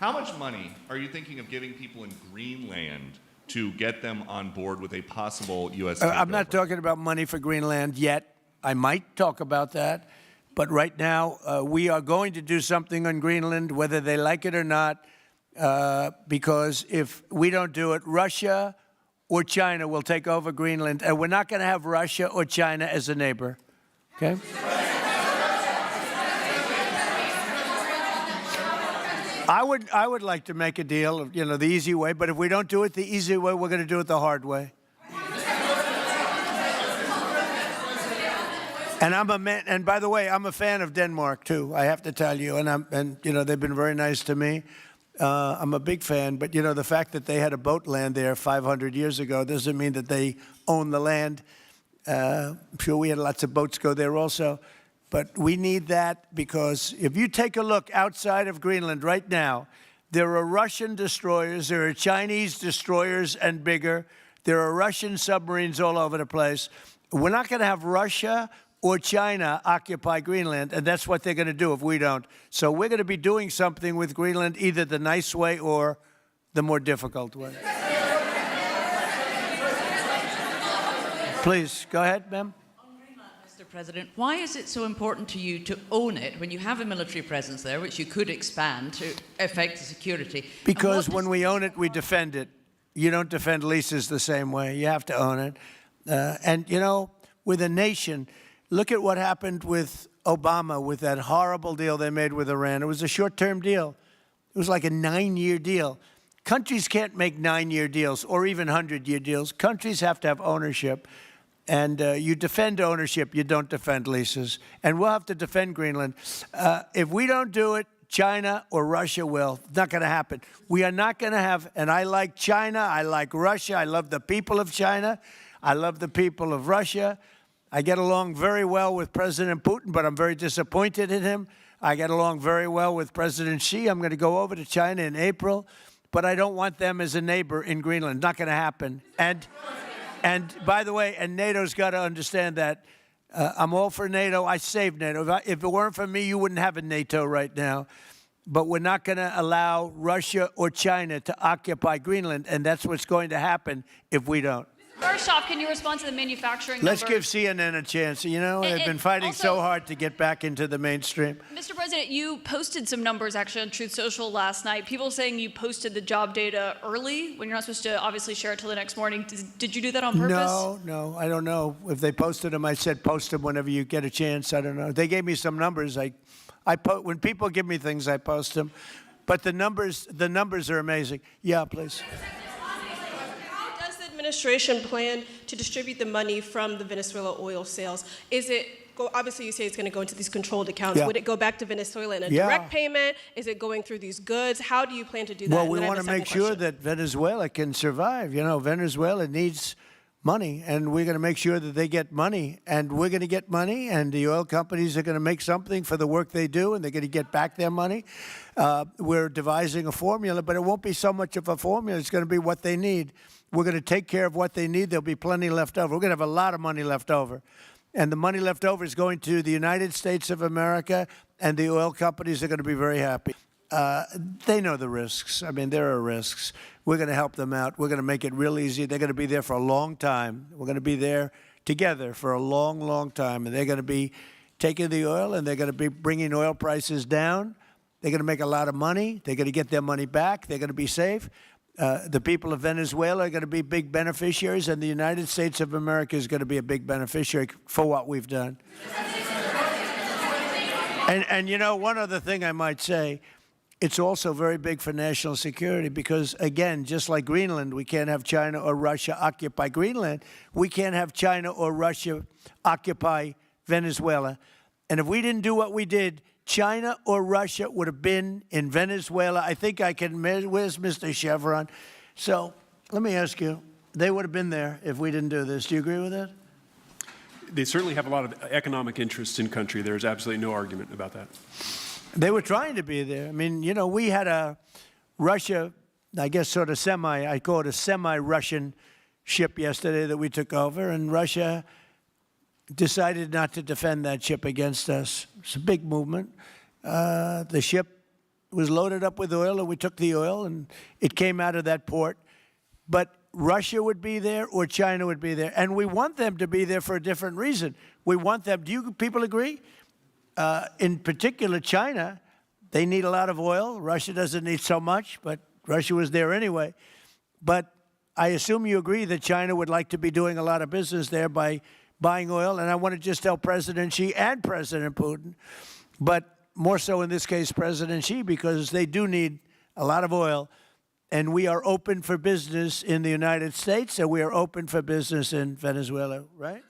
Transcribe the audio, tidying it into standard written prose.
How much money are you thinking of giving people in Greenland to get them on board with a possible U.S. takeover? I'm not talking about money for Greenland yet. I might talk about that. But right now, we are going to do something on Greenland, whether they like it or not, because if we don't do it, Russia or China will take over Greenland, and we're not going to have Russia or China as a neighbor. Okay? I would like to make a deal, you know, the easy way, but if we don't do it the easy way, we're going to do it the hard way. And I'm a man, and by the way, I'm a fan of Denmark too, I have to tell you, and you know, they've been very nice to me. I'm a big fan, but you know, the fact that they had a boat land there 500 years ago doesn't mean that they own the land. I'm sure we had lots of boats go there also. But we need that because if you take a look outside of Greenland right now, there are Russian destroyers, there are Chinese destroyers and bigger, there are Russian submarines all over the place. We're not going to have Russia or China occupy Greenland, and that's what they're going to do if we don't. So we're going to be doing something with Greenland, either the nice way or the more difficult way. Please, go ahead, ma'am. Mr. President, why is it so important to you to own it when you have a military presence there, which you could expand to affect the security? Because when we own it, we defend it. You don't defend leases the same way. You have to own it. And, you know, with a nation, look at what happened with Obama, with that horrible deal they made with Iran. It was a short-term deal. It was like a 9-year deal. Countries can't make 9-year deals or even 100-year deals. Countries have to have ownership. And you defend ownership, you don't defend leases. And we'll have to defend Greenland. If we don't do it, China or Russia will. It's not going to happen. We are not going to have, and I like China, I like Russia, I love the people of China, I love the people of Russia. I get along very well with President Putin, but I'm very disappointed in him. I get along very well with President Xi. I'm going to go over to China in April, but I don't want them as a neighbor in Greenland. Not going to happen. And by the way, and NATO's got to understand that. I'm all for NATO. I saved NATO. If it weren't for me, you wouldn't have a NATO right now. But we're not going to allow Russia or China to occupy Greenland, and that's what's going to happen if we don't. First off, can you respond to the manufacturing Let's numbers? give CNN a chance. You know, they've been fighting also, so hard to get back into the mainstream. Mr. President, you posted some numbers actually on Truth Social last night. People saying you posted the job data early when you're not supposed to obviously share it till the next morning. Did you do that on purpose? No, I don't know. If they posted them, I said post them whenever you get a chance. I don't know. They gave me some numbers. When people give me things, I post them. But the numbers are amazing. Yeah, please. Administration plan to distribute the money from the Venezuela oil sales? Is it, obviously you say it's going to go into these controlled accounts. Yeah. Would it go back to Venezuela in a direct payment? Is it going through these goods? How do you plan to do that? Well, we want to make sure that Venezuela can survive. You know, Venezuela needs money, and we're going to make sure that they get money, and we're going to get money, and the oil companies are going to make something for the work they do, and they're going to get back their money. We're devising a formula, but it won't be so much of a formula. It's going to be what they need. We're going to take care of what they need. There'll be plenty left over. We're going to have a lot of money left over. And the money left over is going to the United States of America, and the oil companies are going to be very happy. They know the risks. I mean, there are risks. We're going to help them out. We're going to make it real easy. They're going to be there for a long time. We're going to be there together for a long, long time. And they're going to be taking the oil, and they're going to be bringing oil prices down. They're going to make a lot of money. They're going to get their money back. They're going to be safe. The people of Venezuela are going to be big beneficiaries, and the United States of America is going to be a big beneficiary for what we've done. And you know, one other thing I might say, it's also very big for national security because, again, just like Greenland, we can't have China or Russia occupy Greenland. We can't have China or Russia occupy Venezuela. And if we didn't do what we did, China or Russia would have been in Venezuela. I think I can, where's Mr. Chevron? So let me ask you, they would have been there if we didn't do this. Do you agree with that? They certainly have a lot of economic interests in country. There's absolutely no argument about that. They were trying to be there. I mean, you know, we had a Russia, I guess sort of I call it a semi-Russian ship yesterday that we took over, and Russia decided not to defend that ship against us. It's a big movement. The ship It was loaded up with oil, and we took the oil, and it came out of that port. But Russia would be there or China would be there. And we want them to be there for a different reason. We want them, do you people agree? In particular, China, they need a lot of oil. Russia doesn't need so much, but Russia was there anyway. But I assume you agree that China would like to be doing a lot of business there by buying oil. And I want to just tell President Xi and President Putin, but more so in this case, President Xi, because they do need a lot of oil. And we are open for business in the United States, and we are open for business in Venezuela, right?